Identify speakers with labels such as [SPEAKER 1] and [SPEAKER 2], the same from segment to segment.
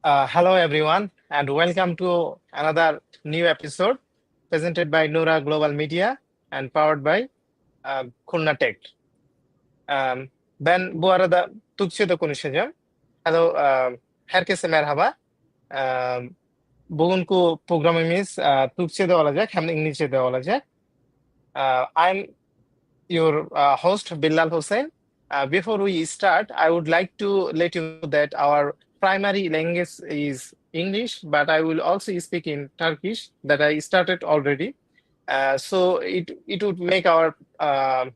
[SPEAKER 1] Hello, everyone, and welcome to another new episode presented by Nura Global Media and powered by Khulna Tech. Ben bu arada Türkçe'de konuşacağım. Hello, herkese merhaba. Bugünkü programımız Türkçe'de olacak hem de İngilizce'de olacak. I'm your host Bilal Hussein. Before we start, I would like to let you know that our primary language is English, but I will also speak in Turkish that I started already. So it would make our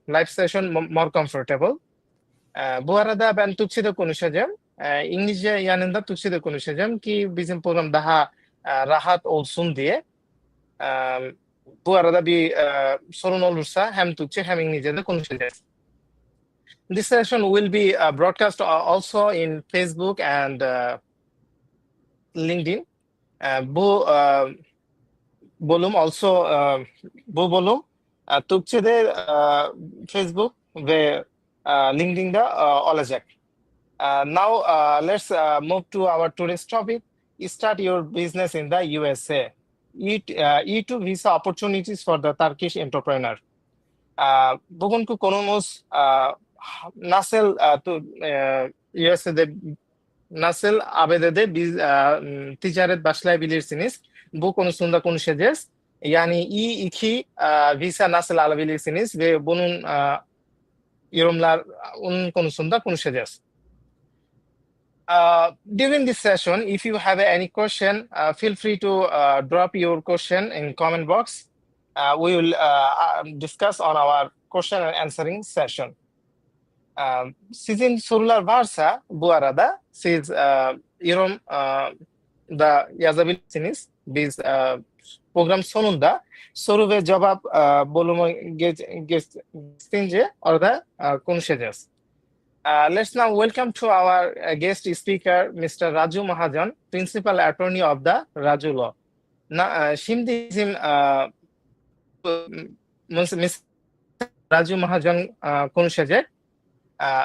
[SPEAKER 1] live session more comfortable. Bu arada ben Türkçe'de konuşacağım. İngilizce yanında Türkçe'de konuşacağım ki bizim program daha rahat olsun diye. Bu arada bir sorun olursa hem Türkçe hem İngilizce'de konuşacağız. This session will be broadcast also in Facebook and LinkedIn. Bu bölüm Türkçe'de Facebook ve LinkedIn'de olacak. Now let's move to our today's topic. Start your business in the USA. E2 visa opportunities for the Turkish entrepreneur. Bugünkü konumuz nasıl USA'de nasıl ABD'de biz ticaret başlayabilirsiniz? Bu konusunda konuşacağız. Yani E2 visa nasıl alabilirsiniz ve bunun onun konusunda konuşacağız. During this session, if you have any question, feel free to drop your question in comment box. We will discuss on our question and answering session. Sizin sorular varsa bu arada siz yorum da yazabilirsiniz. Biz program sonunda soru ve cevap bölümü geçince orada konuşacağız. Let's now welcome to our guest speaker, Mr. Raju Mahajan, Principal Attorney of the Raju Law. Şimdi bizim Mr. Raju Mahajan konuşacak.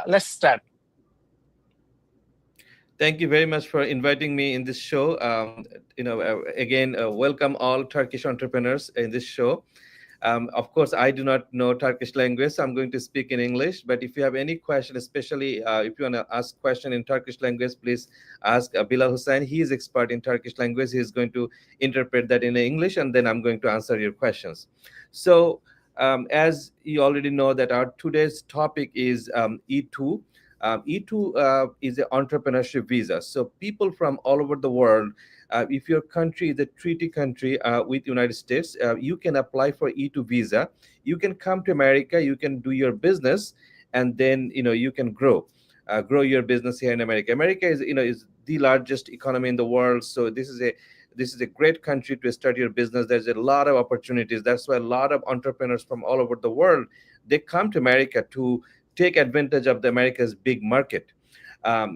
[SPEAKER 1] Let's start.
[SPEAKER 2] Thank you very much for inviting me in this show. Again, welcome all Turkish entrepreneurs in this show. Of course, I do not know Turkish language, so I'm going to speak in English. But if you have any question, especially if you want to ask question in Turkish language, please ask Bilal Hussein. He is expert in Turkish language. He is going to interpret that in English, and then I'm going to answer your questions. So, as you already know, that our today's topic is E2. E2 is an entrepreneurship visa. So people from all over the world, if your country is a treaty country with United States, you can apply for E2 visa. You can come to America, you can do your business, and then you can grow your business here in America. America is the largest economy in the world, so this is a great country to start your business. There's a lot of opportunities. That's why a lot of entrepreneurs from all over the world, they come to America to take advantage of the America's big market.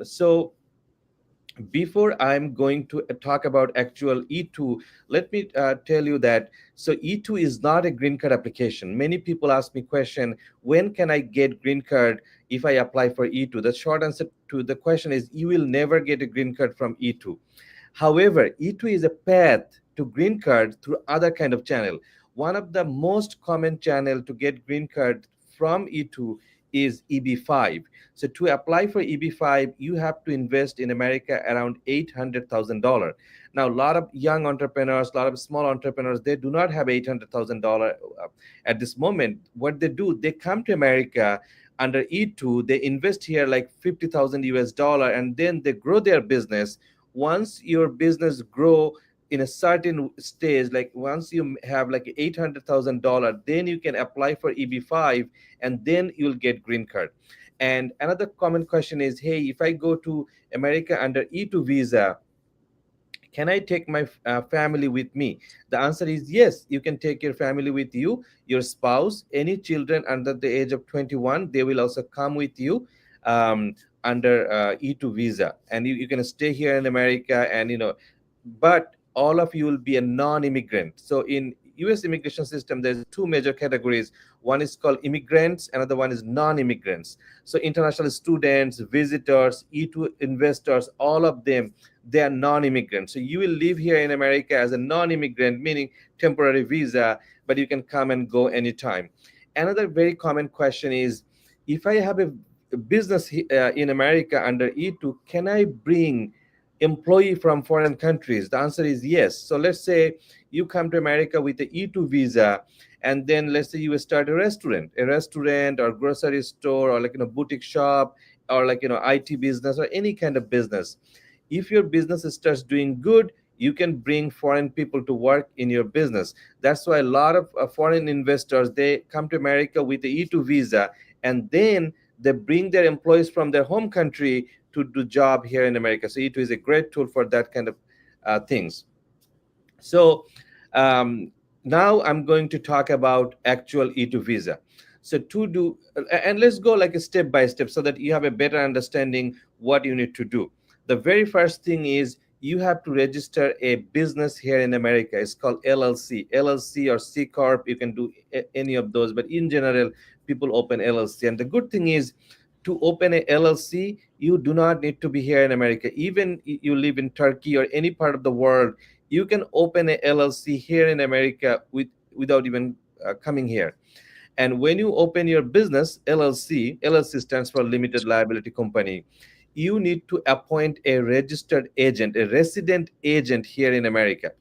[SPEAKER 2] So before I'm going to talk about actual E2, let me tell you that so E2 is not a green card application. Many people ask me question, when can I get green card if I apply for E2? The short answer to the question is you will never get a green card from E2. However, E2 is a path to green card through other kind of channel. One of the most common channel to get green card from E2 is EB5. So to apply for EB5, you have to invest in America around $800,000. Now, a lot of young entrepreneurs, a lot of small entrepreneurs, they do not have $800,000 at this moment. What they do, they come to America under E2, they invest here like 50,000 US dollar, and then they grow their business. Once your business grow in a certain stage, like once you have like $800,000, then you can apply for EB5, and then you'll get green card. And another common question is, hey, if I go to America under E2 visa, can I take my family with me? The answer is yes, you can take your family with you, your spouse, any children under the age of 21, they will also come with you under E2 visa. And you can stay here in America, and but all of you will be a non-immigrant. So in US immigration system, there's two major categories. One is called immigrants, another one is non-immigrants. So international students, visitors, E2 investors, all of them, they are non-immigrants. So you will live here in America as a non-immigrant, meaning temporary visa, but you can come and go anytime. Another very common question is, if I have a business in America under E2, can I bring employee from foreign countries? The answer is yes. So let's say you come to America with the E2 visa, and then let's say you start a restaurant or grocery store, or like boutique shop, or like IT business or any kind of business. If your business starts doing good, you can bring foreign people to work in your business. That's why a lot of foreign investors, they come to America with the E2 visa, and then they bring their employees from their home country to do job here in America. So E2 is a great tool for that kind of things. So um, now I'm going to talk about actual E2 visa. So to do, and let's go like a step by step so that you have a better understanding what you need to do. The very first thing is you have to register a business here in America. It's called LLC or C Corp. You can do any of those, but in general, people open LLC. And the good thing is, to open a LLC, you do not need to be here in America. Even you live in Turkey or any part of the world, you can open a LLC here in America without even coming here. And when you open your business, LLC stands for Limited Liability Company, you need to appoint a registered agent, a resident agent here in America.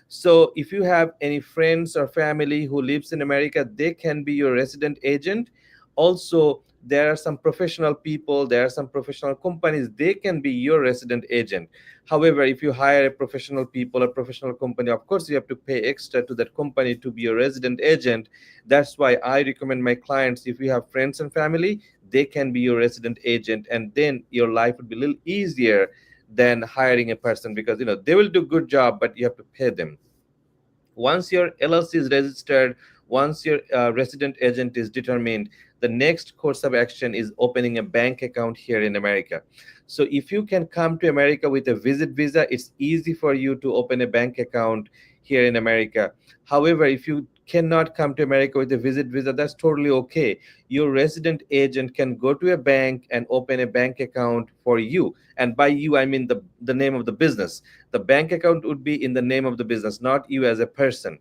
[SPEAKER 2] So if you have any friends or family who lives in America, they can be your resident agent. Also, there are some professional people, there are some professional companies, they can be your resident agent. However, if you hire a professional people or professional company, of course you have to pay extra to that company to be your resident agent. That's why I recommend my clients, if you have friends and family, they can be your resident agent, and then your life would be a little easier than hiring a person, because they will do good job, but you have to pay them. Once your LLC is registered, once your resident agent is determined, the next course of action is opening a bank account here in America. So if you can come to America with a visit visa, it's easy for you to open a bank account here in America. However, if you cannot come to America with a visit visa, that's totally okay. Your resident agent can go to a bank and open a bank account for you. And by you, I mean the name of the business. The bank account would be in the name of the business, not you as a person.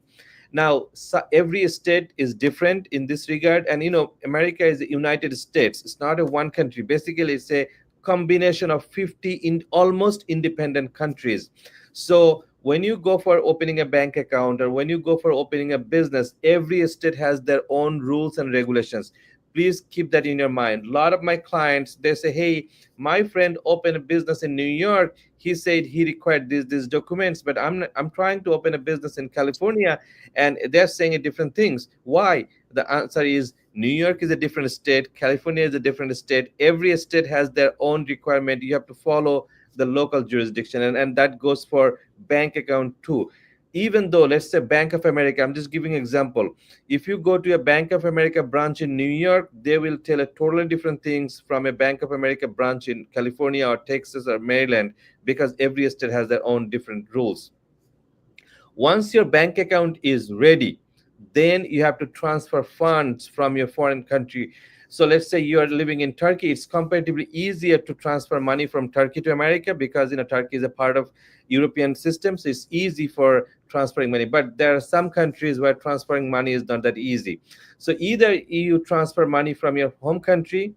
[SPEAKER 2] Now, every state is different in this regard, and America is the United States. It's not a one country. Basically, it's a combination of 50 in almost independent countries. So when you go for opening a bank account, or when you go for opening a business, every state has their own rules and regulations. Please keep that in your mind. A lot of my clients, they say, hey, my friend opened a business in New York. He said he required these documents, but I'm trying to open a business in California, and they're saying different things. Why? The answer is, New York is a different state, California is a different state. Every state has their own requirement. You have to follow the local jurisdiction, and that goes for bank account too. Even though, let's say, Bank of America, I'm just giving an example. If you go to a Bank of America branch in New York, they will tell a totally different things from a Bank of America branch in California or Texas or Maryland, because every state has their own different rules. Once your bank account is ready, then you have to transfer funds from your foreign country. So let's say you are living in Turkey. It's comparatively easier to transfer money from Turkey to America, because Turkey is a part of European system, so it's easy for transferring money. But there are some countries where transferring money is not that easy. So either you transfer money from your home country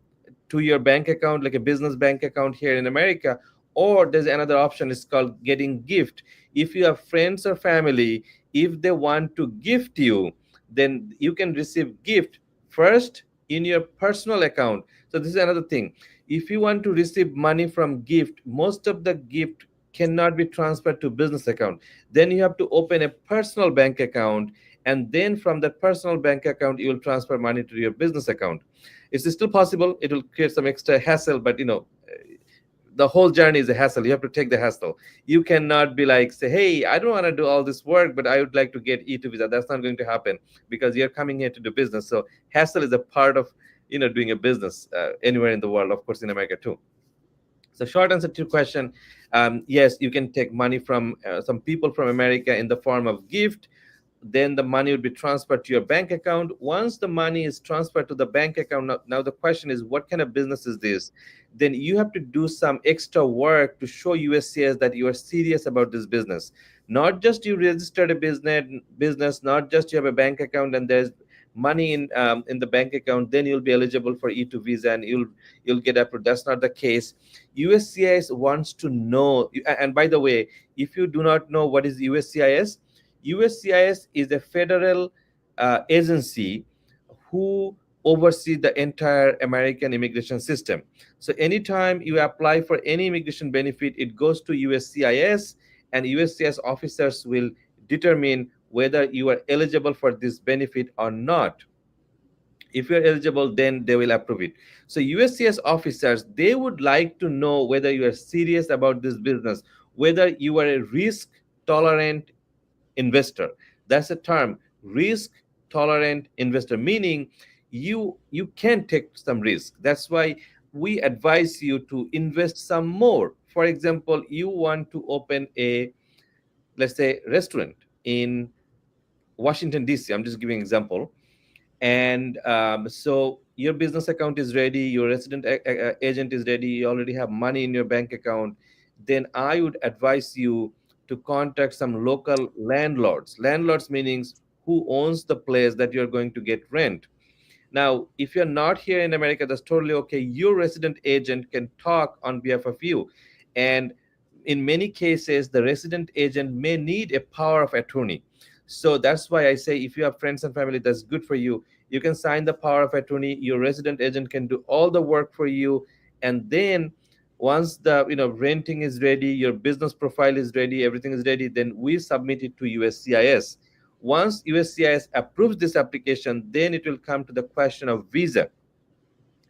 [SPEAKER 2] to your bank account, like a business bank account here in America, or there's another option, it's called getting gift. If you have friends or family, if they want to gift you, then you can receive gift first in your personal account. So this is another thing. If you want to receive money from gift, most of the gift cannot be transferred to business account. Then you have to open a personal bank account, and then from that personal bank account you will transfer money to your business account. It's still possible. It will create some extra hassle, but the whole journey is a hassle. You have to take the hassle. You cannot be like, say, hey, I don't want to do all this work, but I would like to get E2 visa. That's not going to happen, because you're coming here to do business. So hassle is a part of doing a business anywhere in the world, of course in America too. So short answer to your question, yes, you can take money from some people from America in the form of gift. then the money would be transferred to your bank account. Once the money is transferred to the bank account, now the question is, what kind of business is this? Then you have to do some extra work to show USCIS that you are serious about this business. Not just you registered a business, not just you have a bank account and there's money in the bank account, then you'll be eligible for E2 visa and you'll get approved. That's not the case. USCIS wants to know. And by the way, if you do not know what is USCIS, USCIS is a federal agency who oversee the entire American immigration system. So anytime you apply for any immigration benefit, it goes to USCIS, and USCIS officers will determine whether you are eligible for this benefit or not. If you're eligible, then they will approve it. So USCIS officers, they would like to know whether you are serious about this business, whether you are a risk tolerant investor. That's a term, risk tolerant investor, meaning you can take some risk. That's why we advise you to invest some more. For example, you want to open a, let's say, restaurant in Washington DC. I'm just giving an example. And so your business account is ready, your resident agent is ready, you already have money in your bank account. Then I would advise you to contact some local landlords meaning who owns the place that you're going to get rent. Now, if you're not here in America, that's totally okay. Your resident agent can talk on behalf of you. And in many cases, the resident agent may need a power of attorney. So that's why I say, if you have friends and family, that's good for you. You can sign the power of attorney. Your resident agent can do all the work for you. And then once the renting is ready, your business profile is ready, everything is ready, then we submit it to USCIS. Once USCIS approves this application, then it will come to the question of visa.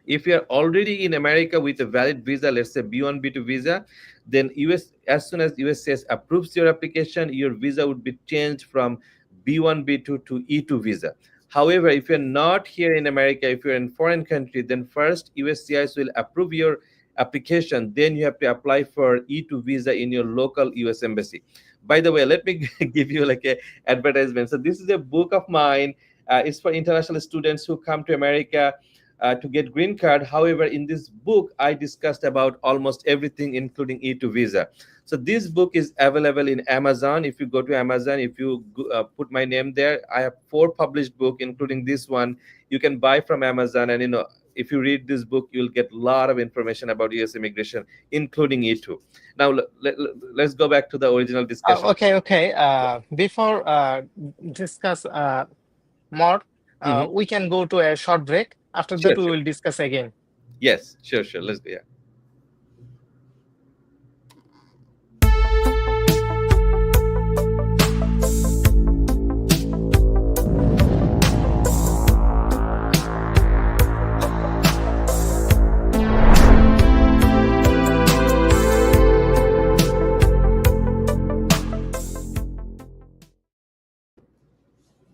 [SPEAKER 2] If you're already in America with a valid visa, let's say B1, B2 visa, then as soon as USCIS approves your application, your visa would be changed from B1, B2 to E2 visa. However, if you're not here in America, if you're in foreign country, then first USCIS will approve your application. Then you have to apply for E2 visa in your local US embassy. By the way, let me give you like a advertisement. So this is a book of mine. It's for international students who come to America to get green card. However, in this book, I discussed about almost everything, including E2 visa. So this book is available in Amazon. If you go to Amazon, if you put my name there, I have 4 published books, including this one. You can buy from Amazon, and if you read this book, you'll get a lot of information about US immigration, including E2. Now, let's go back to the original discussion.
[SPEAKER 1] Okay. Before discuss more, we can go to a short break. After that, we will discuss again.
[SPEAKER 2] Yes, sure. Let's go. Yeah.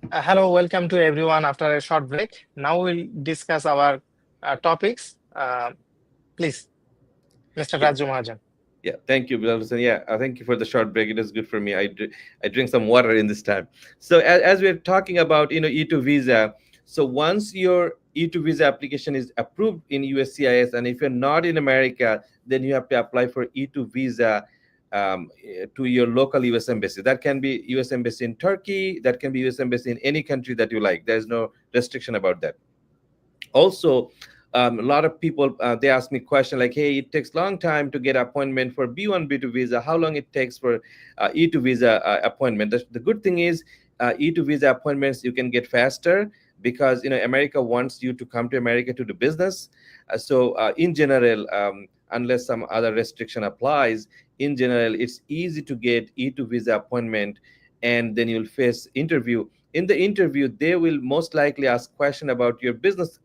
[SPEAKER 1] Hello, welcome to everyone after a short break. Now we'll discuss our topics. Please, Mr. Raju Mahajan.
[SPEAKER 2] Yeah, thank you, Bilal Hussain. Yeah, thank you for the short break. It is good for me. I drink some water in this time. So as we're talking about E2 visa, so once your E2 visa application is approved in USCIS, and if you're not in America, then you have to apply for E2 visa to your local US embassy. That can be US embassy in Turkey, that can be US embassy in any country that you like. There's no restriction about that. Also, a lot of people they ask me question like, hey, it takes long time to get appointment for B1, B2 visa. How long it takes for E2 visa appointment? The good thing is E2 visa appointments you can get faster, because America wants you to come to America to do business. So in general, unless some other restriction applies, in general, it's easy to get E2 visa appointment, and then you'll face interview. In the interview, they will most likely ask question about your business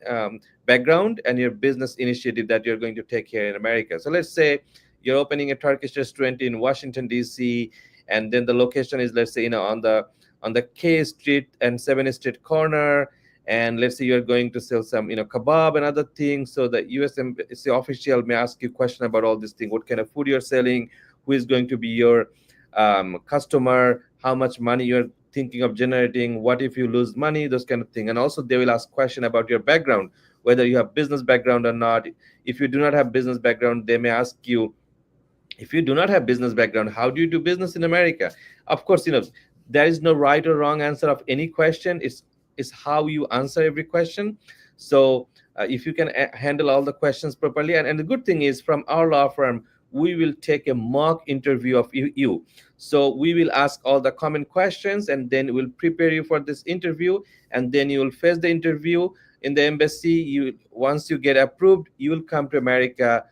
[SPEAKER 2] background and your business initiative that you're going to take here in America. So let's say you're opening a Turkish restaurant in Washington, DC, and then the location is, let's say, on the K Street and 7th Street corner. And let's say you're going to sell some, kebab and other things. So the US embassy official may ask you question about all these things. What kind of food you're selling? Who is going to be your customer? How much money you're thinking of generating, what if you lose money, those kind of thing. And also they will ask question about your background, whether you have business background or not. If you do not have business background, they may ask you, if you do not have business background, how do you do business in America? Of course, there is no right or wrong answer of any question. It's how you answer every question. So if you can handle all the questions properly, and the good thing is, from our law firm, we will take a mock interview of you. So we will ask all the common questions, and then we'll prepare you for this interview, and then you will face the interview in the embassy. Once you get approved, you will come to America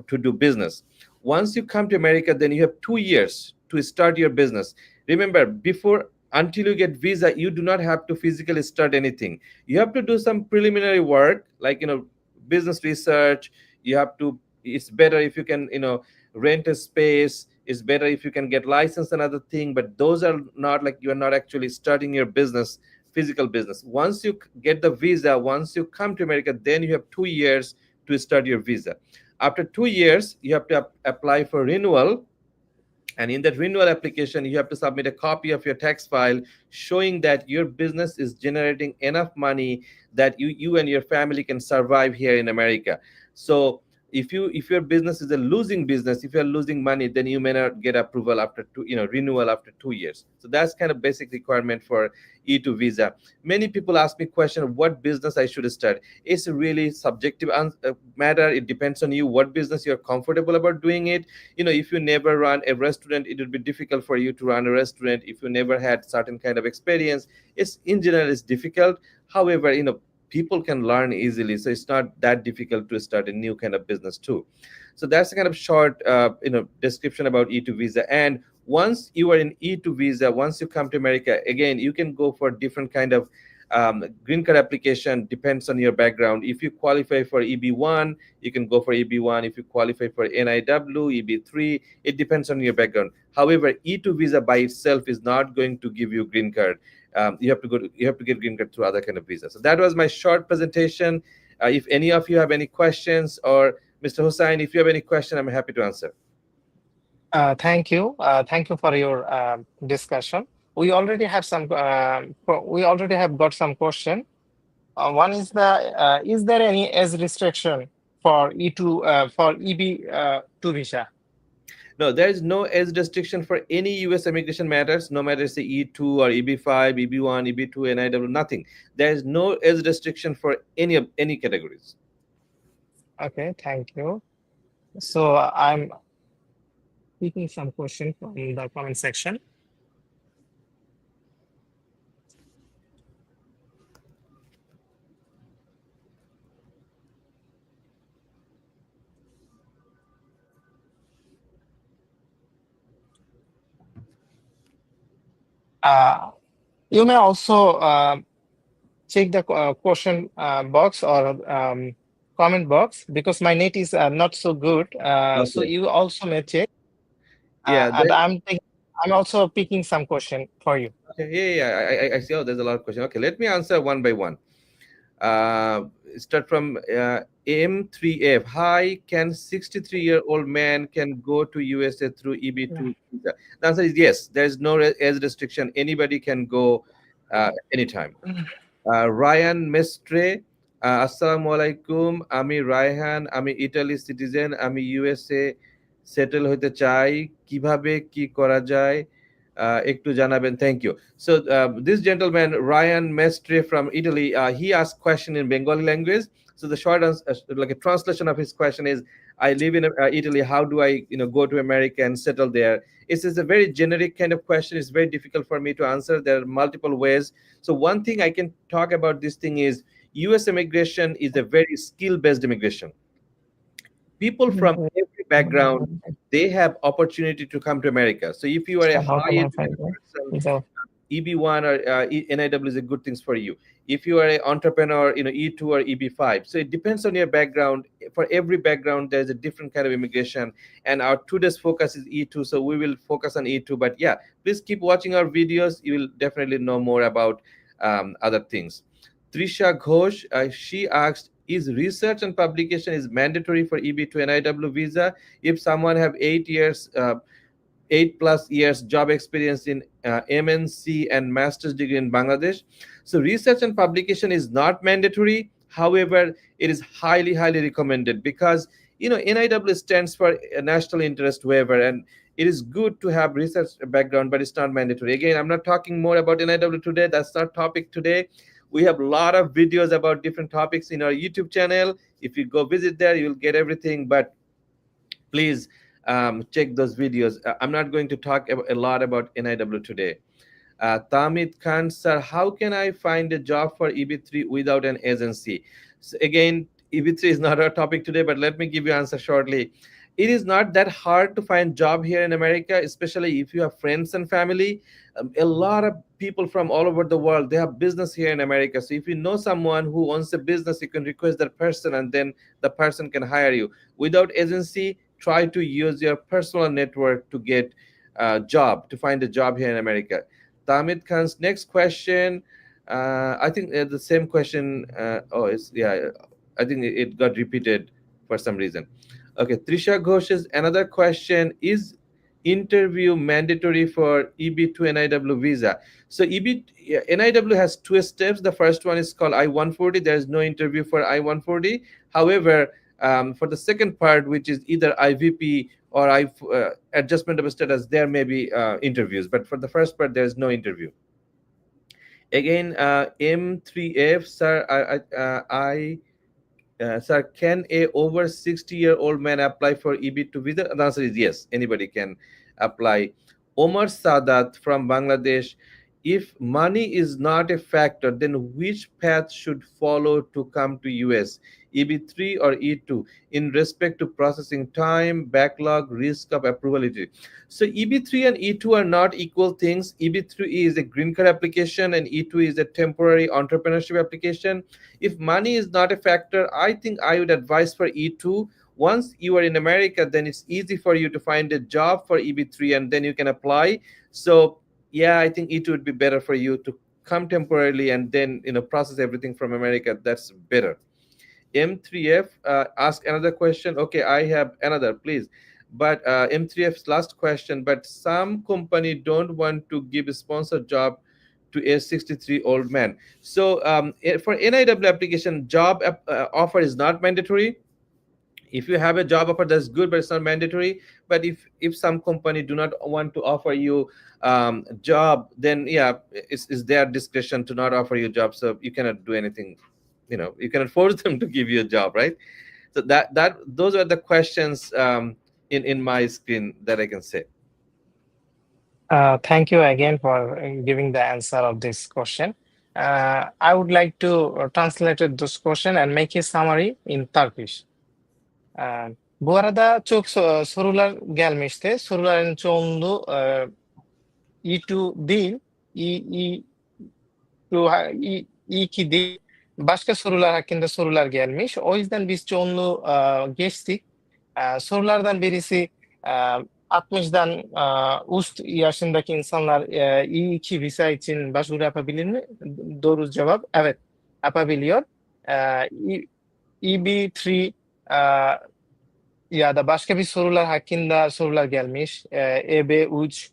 [SPEAKER 2] to do business. Once you come to America, then you have 2 years to start your business. Remember, before, until you get visa, you do not have to physically start anything. You have to do some preliminary work, like business research. You have to. It's better if you can rent a space. It's better if you can get license and other thing. But those are not, like, you are not actually starting your business, physical business. Once you get the visa, once you come to America, then you have 2 years to start your visa. After 2 years, you have to apply for renewal. And in that renewal application, you have to submit a copy of your tax file showing that your business is generating enough money that you and your family can survive here in America. So if your business is a losing business, if you're losing money, then you may not get approval after renewal after 2 years. So that's kind of basic requirement for E2 visa. Many people ask me question, what business I should start. It's a really subjective matter. It depends on you, what business you're comfortable about doing it. If you never run a restaurant, it would be difficult for you to run a restaurant. If you never had certain kind of experience, it's in general it's difficult. However, people can learn easily, so it's not that difficult to start a new kind of business too. So that's a kind of short description about E2 visa. And once you are in E2 visa, once you come to America, again, you can go for different kind of green card application. Depends on your background. If you qualify for EB1, you can go for EB1. If you qualify for NIW, EB3, it depends on your background. However, E2 visa by itself is not going to give you green card. You have to get green card through other kind of visa. So that was my short presentation. If any of you have any questions, or Mr. Hussain, if you have any question, I'm happy to answer.
[SPEAKER 1] Thank you. Thank you for your discussion. We already have we already have got some question. One is is there any age restriction for E2 for EB2 visa?
[SPEAKER 2] No, there is no age restriction for any U.S. immigration matters, no matter say E2 or EB5, EB1, EB2, NIW, nothing. There is no age restriction for any categories.
[SPEAKER 1] Okay, thank you. So I'm picking some question from the comment section. You may also check the question box or comment box, because my net is not so good. So
[SPEAKER 2] Okay.
[SPEAKER 1] you also may check.
[SPEAKER 2] Yeah.
[SPEAKER 1] And I'm also picking some question for you.
[SPEAKER 2] Okay. Yeah. I see. Oh, there's a lot of questions. Okay, let me answer one by one. Start from M3F. Hi, can 63-year-old man can go to USA through EB2 visa? The answer is yes. There is no age restriction. Anybody can go anytime. Ryan Mestre, আসসালামু আলাইকুম, আমি রায়হান, আমি Italy citizen, আমি USA settle হতে চাই, কিভাবে কি করা যায় একটু জানাবেন, thank you. So this gentleman Ryan Mestre from Italy, he asked question in Bengali language. So the short answer, like a translation of his question is, I live in Italy, how do I go to America and settle there? It's a very generic kind of question. It's very difficult for me to answer. There are multiple ways. So one thing I can talk about this thing is, US immigration is a very skill-based immigration. People from every background, they have opportunity to come to America. So if you are a high educated person, EB1 or NIW is a good things for you. If you are an entrepreneur, E2 or EB5. So it depends on your background. For every background, there's a different kind of immigration. And our today's focus is E2, so we will focus on E2. But yeah, please keep watching our videos. You will definitely know more about other things. Trisha Ghosh, she asked, is research and publication is mandatory for EB2 NIW visa? If someone have 8 years 8+ years job experience in MNC and master's degree in Bangladesh. So research and publication is not mandatory. However, it is highly, highly recommended because NIW stands for National Interest Waiver, and it is good to have research background, but it's not mandatory. Again, I'm not talking more about NIW today. That's not topic today. We have a lot of videos about different topics in our YouTube channel. If you go visit there, you'll get everything. But please check those videos. I'm not going to talk a lot about NIW today. Tamit Khan, sir, how can I find a job for EB3 without an agency? So again, EB3 is not our topic today, but let me give you answer shortly. It is not that hard to find job here in America, especially if you have friends and family. A lot of people from all over the world, they have business here in America. So if you know someone who owns a business, you can request that person, and then the person can hire you. Without agency, try to use your personal network to get a job, to find a job here in America. Tamit Khan's next question, I think the same question. Oh, it's yeah. I think it got repeated for some reason. Okay, Trisha Ghosh's another question is interview mandatory for EB2 NIW visa. So NIW has two steps. The first one is called I-140. There is no interview for I-140. However, for the second part, which is either IVP or adjustment of status, there may be interviews. But for the first part, there is no interview. Again, M3F, sir, sir, can a over 60-year-old man apply for EB2 visa? The answer is yes. Anybody can apply. Omar Sadat from Bangladesh. If money is not a factor, then which path should follow to come to US? EB3 or E2 in respect to processing time, backlog, risk of approvability. So EB3 and E2 are not equal things. EB3 is a green card application and E2 is a temporary entrepreneurship application. If money is not a factor, I think I would advise for E2. Once you are in America, then it's easy for you to find a job for EB3 and then you can apply. So yeah, I think E2 would be better for you to come temporarily and then process everything from America. That's better. M3F ask another question. Okay, I have another, please. But M3F's last question. But some company don't want to give a sponsored job to a 63 old man. So for NIW application, job offer is not mandatory. If you have a job offer, that's good, but it's not mandatory. But if some company do not want to offer you job, then yeah, it's their discretion to not offer you a job. So you cannot do anything. You cannot force them to give you a job, right? So that those are the questions in my screen that I can say.
[SPEAKER 1] Thank you again for giving the answer of this question. I would like to translate this question and make a summary in Turkish. Bu arada çok sorular gelmişti. Soruların çoğunluğu E2 değil, E2 değil. Başka sorular hakkında sorular gelmiş. O yüzden biz çoğunluğu geçtik. Sorulardan birisi 60'dan üst yaşındaki insanlar E2 visa için başvuru yapabilir mi? Doğru cevap evet, yapabiliyor. EB3 ya da başka bir sorular hakkında sorular gelmiş. EB3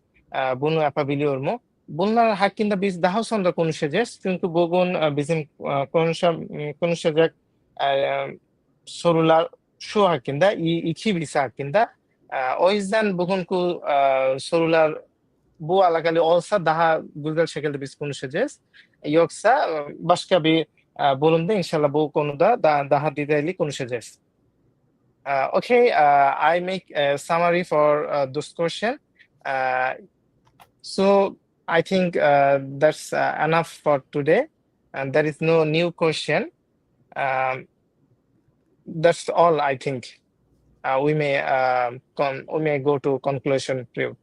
[SPEAKER 1] bunu yapabiliyor mu? Bunlar hakkında biz daha sonra konuşacağız. Çünkü bugün bizim konuşacak sorular şu hakkında, iki visa hakkında. O yüzden bugünkü sorular bu alakalı olsa daha güzel şekilde biz konuşacağız. Yoksa başka bir bölümde inşallah bu konuda daha detaylı konuşacağız. Okay, I make a summary for this question. So I think that's enough for today, and there is no new question. That's all I think. We may go to conclusion period.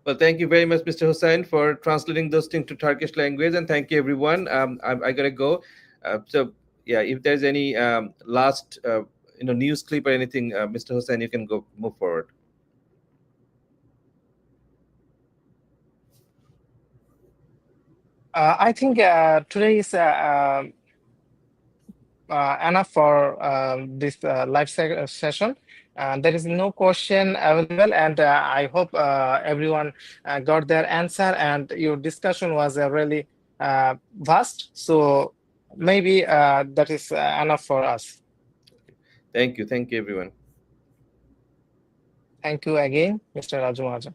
[SPEAKER 2] Well, thank you very much, Mr. Hussain, for translating those things to Turkish language, and thank you, everyone. I gotta go. So yeah, if there's any last news clip or anything, Mr. Hussain, you can go move forward.
[SPEAKER 1] I think today is enough for this live session. There is no question available, and I hope everyone got their answer. And your discussion was really vast, so maybe that is enough for us.
[SPEAKER 2] Thank you everyone.
[SPEAKER 1] Thank you again, Mr. Raju Mahajan.